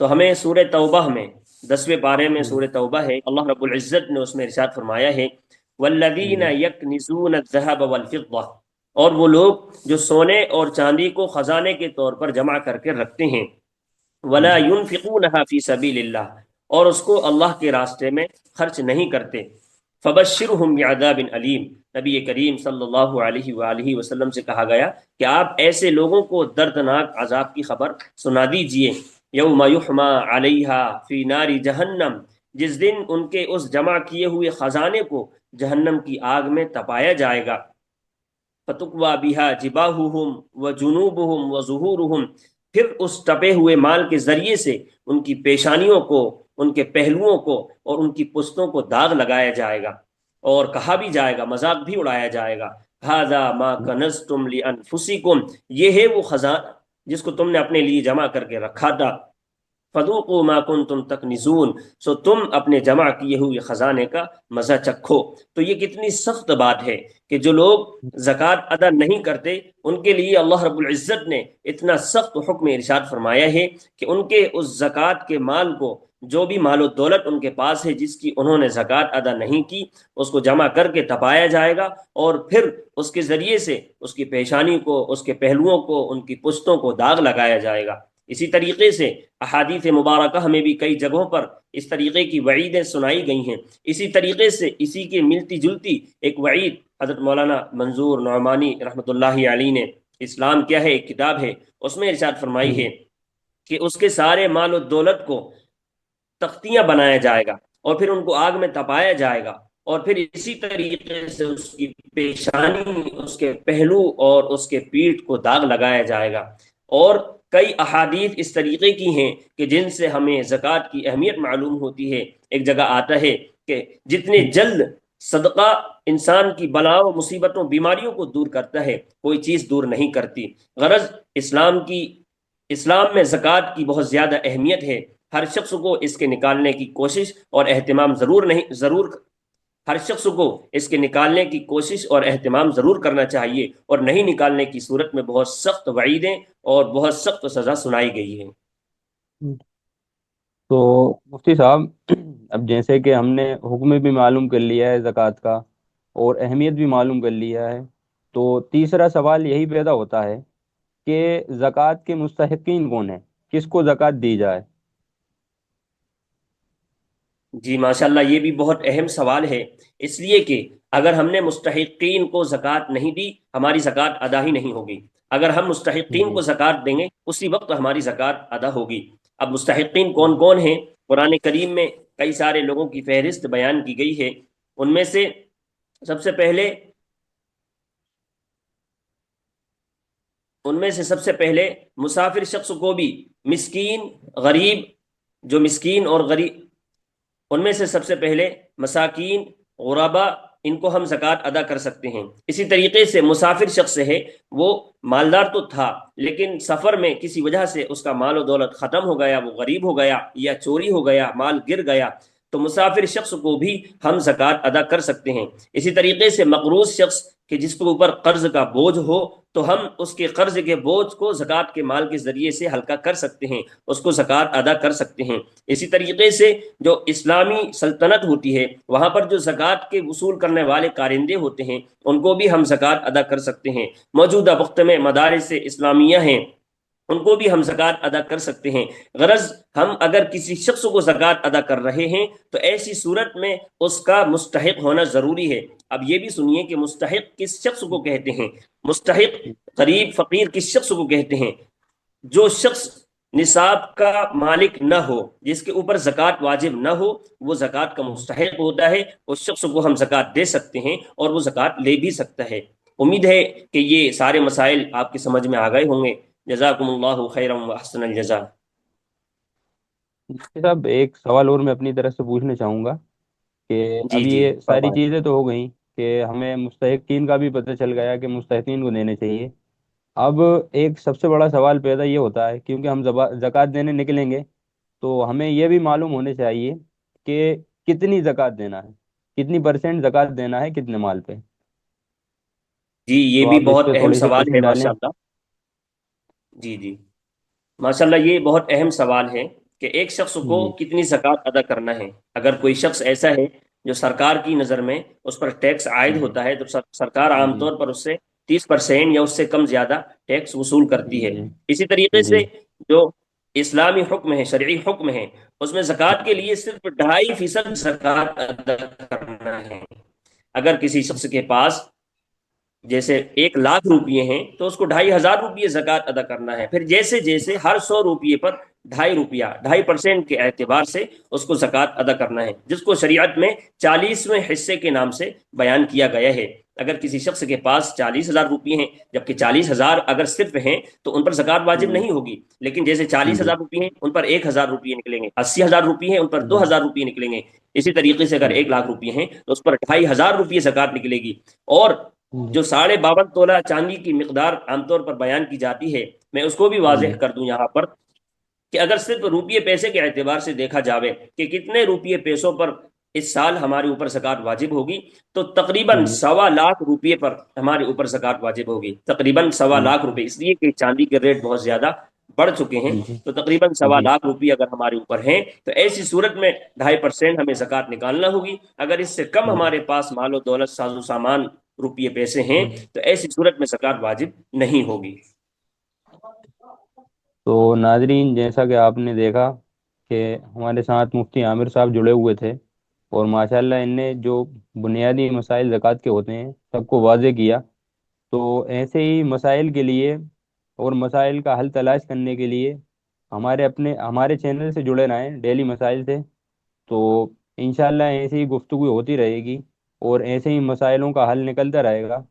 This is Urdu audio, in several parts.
تو ہمیں سورہ توبہ میں 10ویں پارے میں سورہ توبہ ہے، اللہ رب العزت نے اس میں ارشاد فرمایا ہے والذین جی یکنزون الذهب والفضة، اور وہ لوگ جو سونے اور چاندی کو خزانے کے طور پر جمع کر کے رکھتے ہیں، ولا جی ينفقونها فی سبیل اللہ، اور اس کو اللہ کے راستے میں خرچ نہیں کرتے، فبشرهم بعذاب علیم، نبی کریم صلی اللہ علیہ وآلہ وسلم سے کہا گیا کہ آپ ایسے لوگوں کو دردناک عذاب کی خبر سنا دیجئے، یوم یحما علیہا فی نار جہنم، جس دن ان کے اس جمع کیے ہوئے خزانے کو جہنم کی آگ میں تپایا جائے گا، فتقوا بها جباہہم وجنوبہم وظہورہم، پھر اس تپے ہوئے مال کے ذریعے سے ان کی پیشانیوں کو، ان کے پہلوؤں کو اور ان کی پشتوں کو داغ لگایا جائے گا، اور کہا بھی جائے گا، مذاق بھی اڑایا جائے گا، ھذا ما کنزتم لانفسکم، یہ ہے وہ خزانہ جس کو تم نے اپنے لیے جمع کر کے رکھا تھا، فذوقوا ما کنتم تکنزون، سو تم اپنے جمع کیے ہوئے خزانے کا مزہ چکھو۔ تو یہ کتنی سخت بات ہے کہ جو لوگ زکوٰۃ ادا نہیں کرتے ان کے لیے اللہ رب العزت نے اتنا سخت حکم ارشاد فرمایا ہے کہ ان کے اس زکوٰۃ کے مال کو، جو بھی مال و دولت ان کے پاس ہے جس کی انہوں نے زکوٰۃ ادا نہیں کی، اس کو جمع کر کے تپایا جائے گا، اور پھر اس کے ذریعے سے اس کی پیشانی کو، اس کے پہلوؤں کو، ان کی پشتوں کو داغ لگایا جائے گا۔ اسی طریقے سے احادیث مبارکہ میں بھی کئی جگہوں پر اس طریقے کی وعیدیں سنائی گئی ہیں۔ اسی طریقے سے اسی کے ملتی جلتی ایک وعید حضرت مولانا منظور نعمانی رحمۃ اللہ علیہ نے اسلام کیا ہے ایک کتاب ہے، اس میں ارشاد فرمائی ہے کہ اس کے سارے مال و دولت کو تختیاں بنایا جائے گا اور پھر ان کو آگ میں تپایا جائے گا، اور پھر اسی طریقے سے اس کی پیشانی، اس کے پہلو اور اس کے پیٹھ کو داغ لگایا جائے گا۔ اور کئی احادیث اس طریقے کی ہیں کہ جن سے ہمیں زکوٰۃ کی اہمیت معلوم ہوتی ہے۔ ایک جگہ آتا ہے کہ جتنے جلد صدقہ انسان کی بلاؤں، مصیبتوں، بیماریوں کو دور کرتا ہے، کوئی چیز دور نہیں کرتی۔ غرض اسلام میں زکوٰۃ کی بہت زیادہ اہمیت ہے، ہر شخص کو اس کے نکالنے کی کوشش اور اہتمام ضرور ہر شخص کو اس کے نکالنے کی کوشش اور اہتمام ضرور کرنا چاہیے، اور نہیں نکالنے کی صورت میں بہت سخت وعیدیں اور بہت سخت سزا سنائی گئی ہے۔ تو مفتی صاحب، اب جیسے کہ ہم نے حکم بھی معلوم کر لیا ہے زکوٰۃ کا اور اہمیت بھی معلوم کر لیا ہے، تو تیسرا سوال یہی پیدا ہوتا ہے کہ زکوٰۃ کے مستحقین کون ہیں، کس کو زکوٰۃ دی جائے؟ جی ماشاءاللہ، یہ بھی بہت اہم سوال ہے، اس لیے کہ اگر ہم نے مستحقین کو زکوٰۃ نہیں دی، ہماری زکوٰۃ ادا ہی نہیں ہوگی۔ اگر ہم مستحقین جی کو زکوٰۃ دیں گے اسی وقت ہماری زکوٰۃ ادا ہوگی۔ اب مستحقین کون کون ہیں؟ قرآن کریم میں کئی سارے لوگوں کی فہرست بیان کی گئی ہے، ان میں سے سب سے پہلے مسافر شخص کو بھی، مسکین، غریب، جو مسکین اور غریب، ان میں سے سب سے پہلے مساکین، غربا، ان کو ہم زکوٰۃ ادا کر سکتے ہیں۔ اسی طریقے سے مسافر شخص ہے، وہ مالدار تو تھا لیکن سفر میں کسی وجہ سے اس کا مال و دولت ختم ہو گیا، وہ غریب ہو گیا یا چوری ہو گیا، مال گر گیا، تو مسافر شخص کو بھی ہم زکوٰۃ ادا کر سکتے ہیں۔ اسی طریقے سے مقروض شخص کہ جس کے اوپر قرض کا بوجھ ہو، تو ہم اس کے قرض کے بوجھ کو زکوٰۃ کے مال کے ذریعے سے ہلکا کر سکتے ہیں، اس کو زکوٰۃ ادا کر سکتے ہیں۔ اسی طریقے سے جو اسلامی سلطنت ہوتی ہے وہاں پر جو زکوٰۃ کے وصول کرنے والے کارندے ہوتے ہیں ان کو بھی ہم زکوٰۃ ادا کر سکتے ہیں۔ موجودہ وقت میں مدارس اسلامیہ ہیں، ان کو بھی ہم زکوٰۃ ادا کر سکتے ہیں۔ غرض ہم اگر کسی شخص کو زکوٰۃ ادا کر رہے ہیں تو ایسی صورت میں اس کا مستحق ہونا ضروری ہے۔ اب یہ بھی سنیے کہ مستحق کس شخص کو کہتے ہیں۔ مستحق غریب فقیر کس شخص کو کہتے ہیں؟ جو شخص نصاب کا مالک نہ ہو، جس کے اوپر زکوٰۃ واجب نہ ہو، وہ زکوٰۃ کا مستحق ہوتا ہے، اس شخص کو ہم زکوٰۃ دے سکتے ہیں اور وہ زکوٰۃ لے بھی سکتا ہے۔ امید ہے کہ یہ سارے مسائل آپ کی سمجھ میں آ گئے ہوں گے۔ جزاکم اللہ خیرا و احسن الجزاء۔ مفتی صاحب، ایک سوال اور میں اپنی طرف سے پوچھنا چاہوں گا کہ جی اب جی یہ ساری فرمائیں۔ چیزیں تو ہو گئیں کہ ہمیں مستحقین کا بھی پتہ چل گیا کہ مستحقین کو دینے چاہیے۔ اب ایک سب سے بڑا سوال پیدا یہ ہوتا ہے، کیونکہ ہم زکوٰۃ دینے نکلیں گے تو ہمیں یہ بھی معلوم ہونے چاہیے کہ کتنی زکوٰۃ دینا ہے، کتنی پرسنٹ زکوٰۃ دینا ہے کتنے مال پہ۔ جی یہ تو بھی آپ اس بہت پہ اہم تھوڑی سی سوال روشنی ہے ڈالیں۔ ماشاء اللہ۔ جی جی ماشاء اللہ، یہ بہت اہم سوال ہے۔ کہ ایک شخص کو جی کتنی زکوٰۃ ادا کرنا ہے۔ اگر کوئی شخص ایسا ہے جو سرکار کی نظر میں اس پر ٹیکس عائد جی ہوتا ہے، تو سرکار عام جی طور پر اس سے 30% یا اس سے کم زیادہ ٹیکس وصول کرتی ہے۔ جی اسی طریقے جی سے جو اسلامی حکم ہے، شرعی حکم ہے، اس میں زکوٰۃ کے لیے صرف 2.5% زکوٰۃ ادا کرنا ہے۔ اگر کسی شخص کے پاس جیسے 1 لاکھ روپیے ہیں تو اس کو 2,500 روپیے زکوٰۃ ادا کرنا ہے، پھر جیسے جیسے ہر 100 روپیے پر 2.5 روپیہ، 2.5% کے اعتبار سے اس کو زکوٰۃ ادا کرنا ہے، جس کو شریعت میں 40ویں حصے کے نام سے بیان کیا گیا ہے۔ اگر کسی شخص کے پاس 40,000 روپیے ہیں، جبکہ 40,000 اگر صرف ہیں تو ان پر زکوٰۃ واجب جی نہیں ہوگی، لیکن جیسے چالیس جی ہزار روپیے ہیں ان پر 1,000 روپیے نکلیں گے، 80,000 روپیے ہیں ان پر دو جی ہزار روپیے نکلیں گے۔ اسی طریقے سے اگر جی 1 لاکھ روپیے ہیں تو اس پر 2,500 روپیے زکوٰۃ نکلے گی۔ اور جی جو 52.5 تولہ چاندی کی مقدار عام طور پر بیان کی جاتی ہے، میں اس کو بھی واضح جی کر دوں یہاں پر، کہ اگر صرف روپیے پیسے کے اعتبار سے دیکھا جاوے کہ کتنے روپیے پیسوں پر اس سال ہمارے اوپر زکوٰۃ واجب ہوگی، تو تقریباً جی 1.25 لاکھ روپیے پر ہمارے اوپر زکوٰۃ واجب ہوگی۔ تقریباً سوا جی لاکھ روپے، اس لیے کہ چاندی کے ریٹ بہت زیادہ بڑھ چکے ہیں، جی تو تقریباً سوا جی لاکھ روپیے اگر ہمارے اوپر ہیں تو ایسی صورت میں 2.5% ہمیں زکوٰۃ نکالنا ہوگی۔ اگر اس سے کم جی ہمارے پاس مال و دولت، ساز و سامان، روپیے پیسے ہیں، جی تو ایسی صورت میں زکوٰۃ واجب نہیں ہوگی۔ تو ناظرین، جیسا کہ آپ نے دیکھا کہ ہمارے ساتھ مفتی عامر صاحب جڑے ہوئے تھے، اور ماشاءاللہ ان نے جو بنیادی مسائل زکوٰۃ کے ہوتے ہیں سب کو واضح کیا۔ تو ایسے ہی مسائل کے لیے اور مسائل کا حل تلاش کرنے کے لیے ہمارے چینل سے جڑے رہیں، ڈیلی مسائل سے۔ تو انشاءاللہ ایسے ہی گفتگو ہوتی رہے گی، اور ایسے ہی مسائلوں کا حل نکلتا رہے گا۔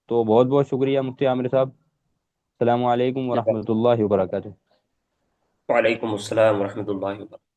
تو بہت بہت شکریہ مفتی عامر صاحب۔ السلام علیکم ورحمۃ اللہ وبرکاتہ۔ وعلیکم السلام ورحمۃ اللہ وبرکاتہ۔